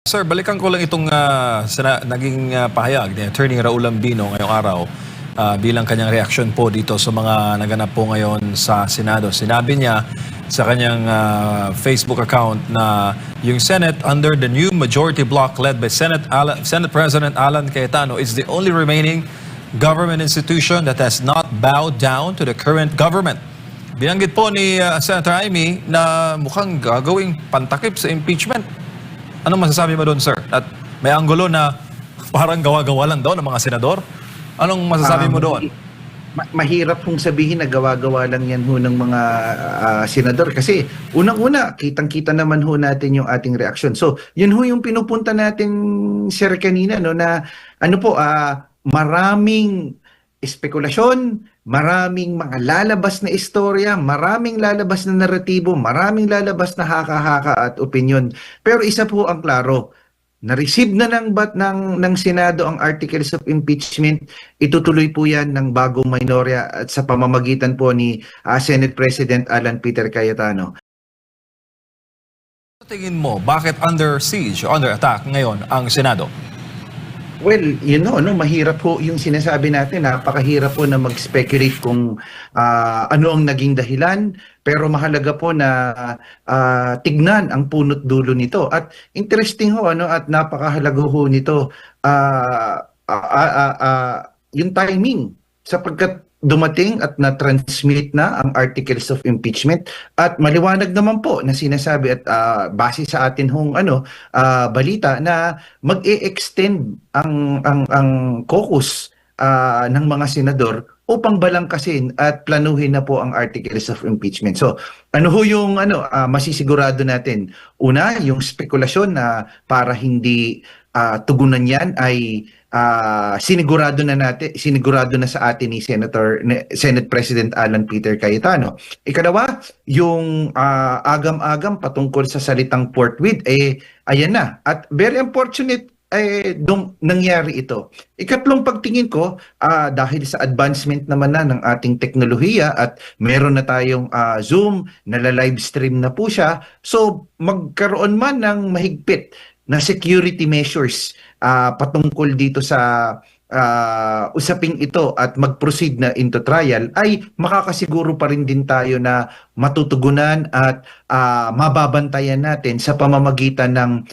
Sir, balikan ko lang itong naging pahayag ni Attorney Raul Ambino ngayong araw bilang kanyang reaksyon po dito sa mga naganap po ngayon sa Senado. Sinabi niya sa kanyang Facebook account na yung Senate under the new majority bloc led by Senate President Alan Cayetano is the only remaining government institution that has not bowed down to the current government. Binanggit po ni Senator Amy na mukhang gagawing pantakip sa impeachment. Anong masasabi mo doon, sir? At may anggulo na parang gawa-gawa lang daw ng mga senador. Anong masasabi mo doon? Mahirap pong sabihin na gawa-gawa lang yan ho ng mga senador kasi unang-una, kitang-kita naman ho natin yung ating reaksyon. So, yun ho yung pinupunta natin, sir, kanina, no, na ano po, maraming espekulasyon, maraming mga lalabas na istorya, maraming lalabas na naratibo, maraming lalabas na haka-haka at opinion. Pero isa po ang klaro, na-receive na ng Senado ang articles of impeachment, itutuloy po yan ng bagong minorya at sa pamamagitan po ni Senate President Alan Peter Cayetano. Tingin mo, bakit under siege o under attack ngayon ang Senado? Well, mahirap po yung sinasabi natin. Napakahirap po na mag-speculate kung ano ang naging dahilan. Pero mahalaga po na tignan ang punot dulo nito. At interesting ho, at napakahalaga ho nito yung timing. Sapagkat dumating at na-transmit na ang articles of impeachment at maliwanag naman po na sinasabi at base sa atin hong balita na mag-e-extend ang caucus ng mga senador upang balangkasin at planuhin na po ang articles of impeachment. So, ano ho yung masisigurado natin? Una, yung spekulasyon na para hindi tugunan yan ay sinigurado na sa atin ni Senate President Alan Peter Cayetano. Ikalawa, yung agam-agam patungkol sa salitang forthwith, ayan na. At very unfortunate nangyari ito. Ikatlong pagtingin ko, dahil sa advancement naman na ng ating teknolohiya at meron na tayong Zoom, nala-live stream na po siya, so magkaroon man ng mahigpit na security measures patungkol dito sa usaping ito at mag-proceed na into trial, ay makakasiguro pa rin din tayo na matutugunan at mababantayan natin sa pamamagitan ng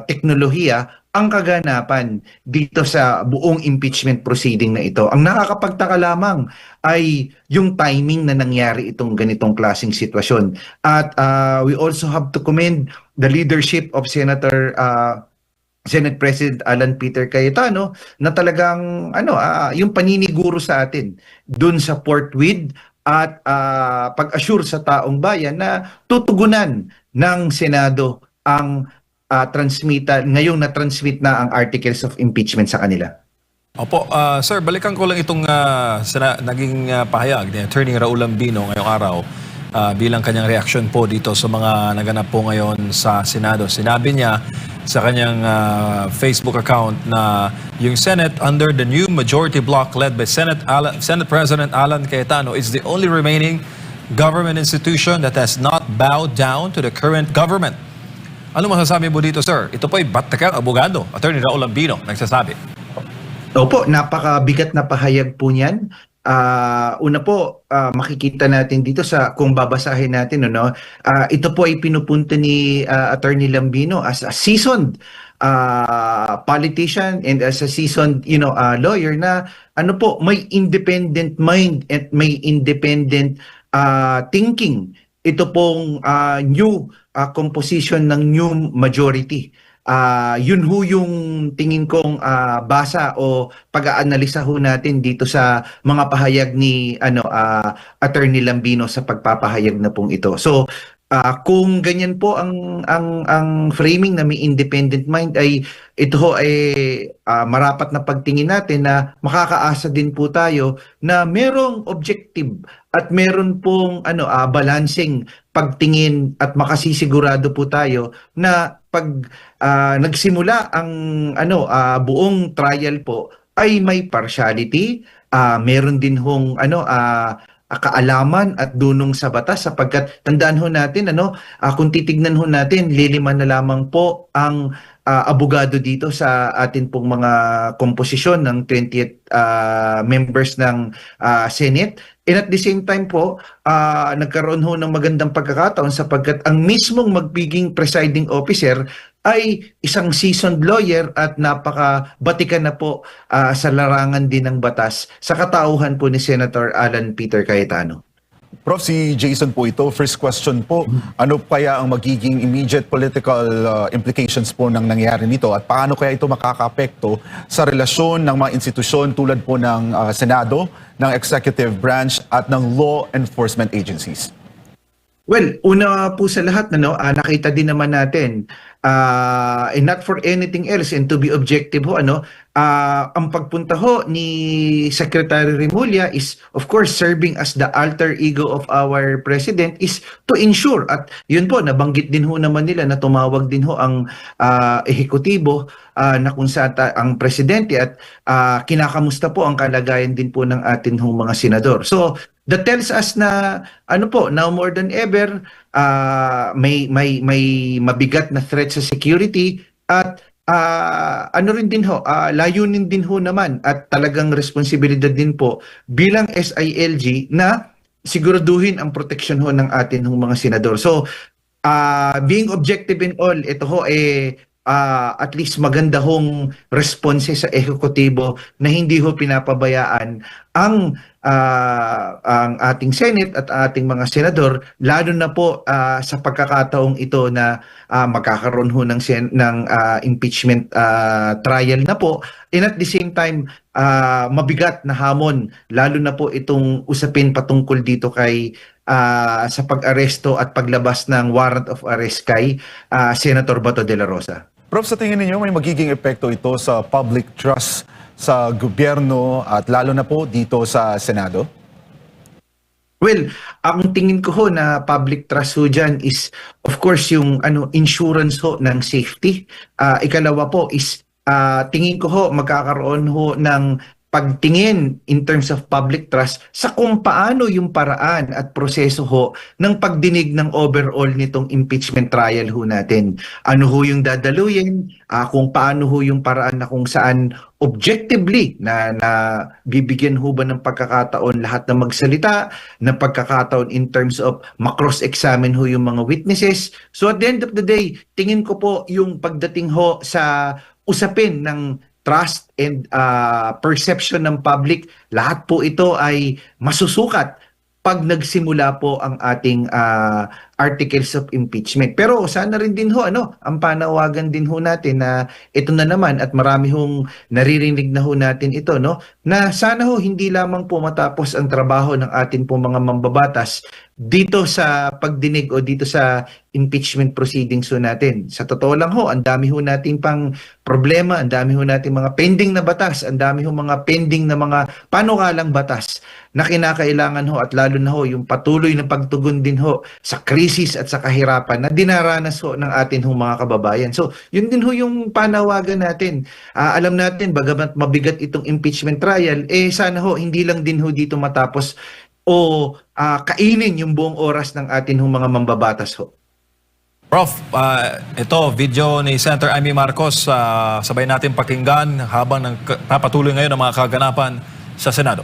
teknolohiya ang kaganapan dito sa buong impeachment proceeding na ito. Ang nakakapagtaka lamang ay yung timing na nangyari itong ganitong klaseng sitwasyon. At we also have to commend the leadership of Senate President Alan Peter Cayetano na talagang yung paniniguro sa atin dun sa forthwith at pag-assure sa taong bayan na tutugunan ng Senado ang ngayong na-transmit na ang articles of impeachment sa kanila. Opo, sir, balikan ko lang itong naging pahayag ni Attorney Raul Ambino ngayong araw bilang kanyang reaksyon po dito sa mga naganap po ngayon sa Senado. Sinabi niya sa kanyang Facebook account na yung Senate under the new majority bloc led by Senate President Alan Cayetano is the only remaining government institution that has not bowed down to the current government. Ano masasabi mo dito, sir? Ito po ay batakang abogado. Attorney Raul Ambino nagsasabi. Opo, napakabigat na pahayag po niyan. Una po, makikita natin dito kung babasahin natin, ito po ay pinupunta ni Attorney Lambino as a seasoned politician and as a seasoned lawyer na may independent mind at may independent thinking. Ito pong new composition ng new majority. Yun ho yung tingin kong basa o pag-aanalisa ho natin dito sa mga pahayag ni Attorney Lambino sa pagpapahayag na pong ito. So kung ganyan po ang framing na may independent mind, ay ito ho ay marapat na pagtingin natin na makakaasa din po tayo na merong objective at meron pong balancing pagtingin at makasisigurado po tayo na pag nagsimula ang buong trial po ay may partiality, meron din hong kaalaman at dunong sa batas, sapagkat tandaan ho natin kung titignan ho natin, lilima na lamang po ang abogado dito sa atin pong mga komposisyon ng 20th members ng Senate. And at the same time po, nagkaroon ho ng magandang pagkakataon sapagkat ang mismong magbiging presiding officer ay isang seasoned lawyer at napaka-batikan na po sa larangan din ng batas sa katauhan po ni Senator Alan Peter Cayetano. Prof, si Jason po ito. First question po, ano kaya ang magiging immediate political implications po ng nangyayari nito at paano kaya ito makakaapekto sa relasyon ng mga institusyon tulad po ng Senado, ng executive branch at ng law enforcement agencies? Well, una po sa lahat, nakita din naman natin, and not for anything else, and to be objective ang pagpunta ho ni Secretary Remulla is, of course, serving as the alter ego of our President is to ensure, at yun po, nabanggit din ho naman nila na tumawag din ho ang ehekutibo na kung saan ang Presidente at kinakamusta po ang kalagayan din po ng atin hong mga senador. So, that tells us na now more than ever may mabigat na threat sa security at rin din ho, layunin din ho naman at talagang responsibilidad din po bilang SILG na siguraduhin ang proteksyon ho ng atin hong mga senador. So being objective in all, ito ho at least maganda hong response sa ehekutibo na hindi ho pinapabayaan ang ating Senate at ating mga senador, lalo na po sa pagkakataong ito na magkakaroon ho ng impeachment trial na po, and at the same time mabigat na hamon, lalo na po itong usapin patungkol dito kay sa pag-aresto at paglabas ng warrant of arrest kay Senator Bato de la Rosa. Prof, sa tingin ninyo may magiging epekto ito sa public trust sa gobyerno at lalo na po dito sa Senado? Well, ang tingin ko ho na public trust ho dyan is, of course, yung insurance ho ng safety. Ikalawa po is, tingin ko ho magkakaroon ho ng pagtingin in terms of public trust sa kung paano yung paraan at proseso ho ng pagdinig ng overall nitong impeachment trial ho natin. Ano ho yung dadaluyin, kung paano ho yung paraan na kung saan objectively na bibigyan ho ba ng pagkakataon lahat na magsalita, ng pagkakataon in terms of makross-examine ho yung mga witnesses. So at the end of the day, tingin ko po yung pagdating ho sa usapin ng trust and perception ng public, lahat po ito ay masusukat pag nagsimula po ang ating articles of impeachment. Pero sana rin din ho, ang panawagan din ho natin na ito na naman at marami hong naririnig na ho natin ito, na sana ho hindi lamang po matapos ang trabaho ng atin po mga mambabatas dito sa pagdinig o dito sa impeachment proceedings ho natin. Sa totoo lang ho, ang dami ho nating pang problema, ang dami ho nating mga pending na batas, ang dami ho mga pending na mga panukalang batas na kinakailangan ho at lalo na ho yung patuloy na pagtugon din ho sa krisis at sa kahirapan na dinaranas ho ng atin hong mga kababayan. So, yun din ho yung panawagan natin. Alam natin, bagamat mabigat itong impeachment trial, sana ho, hindi lang din ho dito matapos o kainin yung buong oras ng atin hong mga mambabatas ho. Prof, ito, video ni Senator Amy Marcos, sabay natin pakinggan habang napatuloy ngayon ang mga kaganapan sa Senado.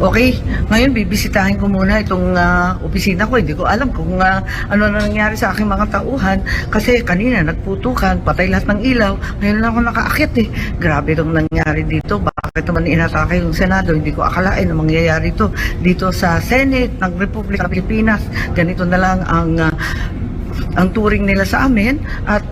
Okay, ngayon bibisitahin ko muna itong opisina ko. Hindi ko alam kung ano na nangyari sa aking mga tauhan kasi kanina nagputukan, patay lahat ng ilaw. Ngayon lang ako nakaakyat Grabe itong nangyari dito. Bakit naman inatake yung Senado? Hindi ko akalain na mangyayari ito dito sa Senate ng Republika ng Pilipinas. Ganito na lang ang turing nila sa amin at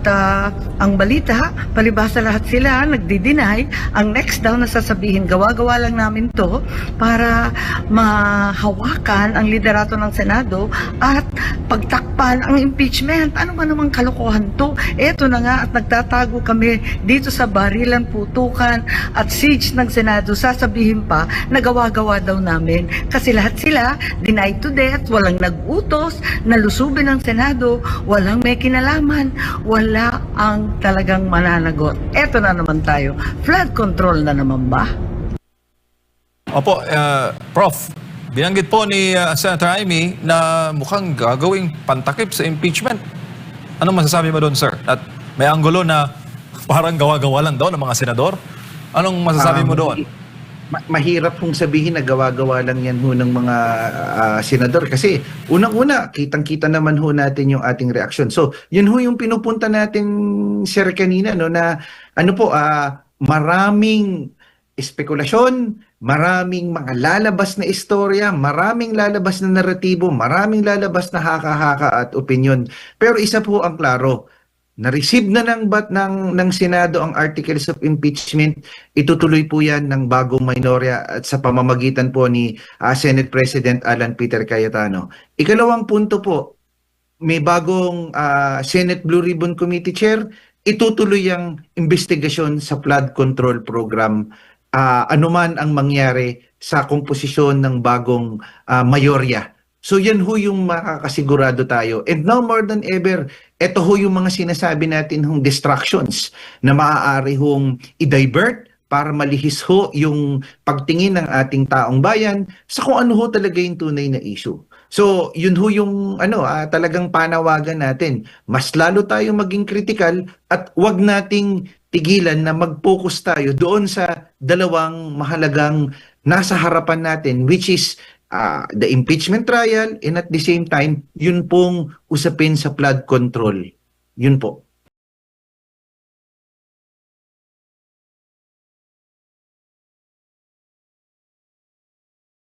ang balita, palibhasa lahat sila nagdi-deny. Ang next daw na sasabihin, gawa-gawa lang namin to para mahawakan ang liderato ng Senado at pagtakpan ang impeachment. Ano ba namang kalokohan to? Eto na nga at nagtatago kami dito sa barilan, putukan at siege ng Senado. Sasabihin pa na gawa-gawa daw namin kasi lahat sila denied to death, walang nag-utos, nalusubin ng Senado, walang may kinalaman, wala ang talagang mananagot. Eto na naman tayo. Flood control na naman ba? Opo, Prof, binanggit po ni Senator Amy na mukhang gagawing pantakip sa impeachment. Anong masasabi mo doon, sir? At may anggulo na parang gawa-gawa lang daw ng mga senador. Anong masasabi mo doon? Mahirap pong sabihin na gawa-gawa lang yan ho ng mga senador kasi unang-una, kitang-kita naman ho natin yung ating reaksyon. So, yun ho yung pinupunta natin, sir, kanina, no, na ano po, maraming espekulasyon, maraming mga lalabas na istorya, maraming lalabas na naratibo, maraming lalabas na haka-haka at opinyon. Pero isa po ang klaro, na-receive na ng Senado ang Articles of Impeachment, itutuloy po yan ng bagong minorya at sa pamamagitan po ni Senate President Alan Peter Cayetano. Ikalawang punto po, may bagong Senate Blue Ribbon Committee Chair, itutuloy ang investigasyon sa flood control program anuman ang mangyari sa komposisyon ng bagong mayorya. So yan ho yung makakasigurado tayo. And now more than ever, ito ho yung mga sinasabi natin hong distractions na maaari hong i-divert para malihis ho yung pagtingin ng ating taong bayan sa kung ano ho talaga yung tunay na issue. So yun ho yung talagang panawagan natin. Mas lalo tayong maging critical at wag nating tigilan na mag-focus tayo doon sa dalawang mahalagang nasa harapan natin, which is the impeachment trial and at the same time, yun pong usapin sa flood control. Yun po.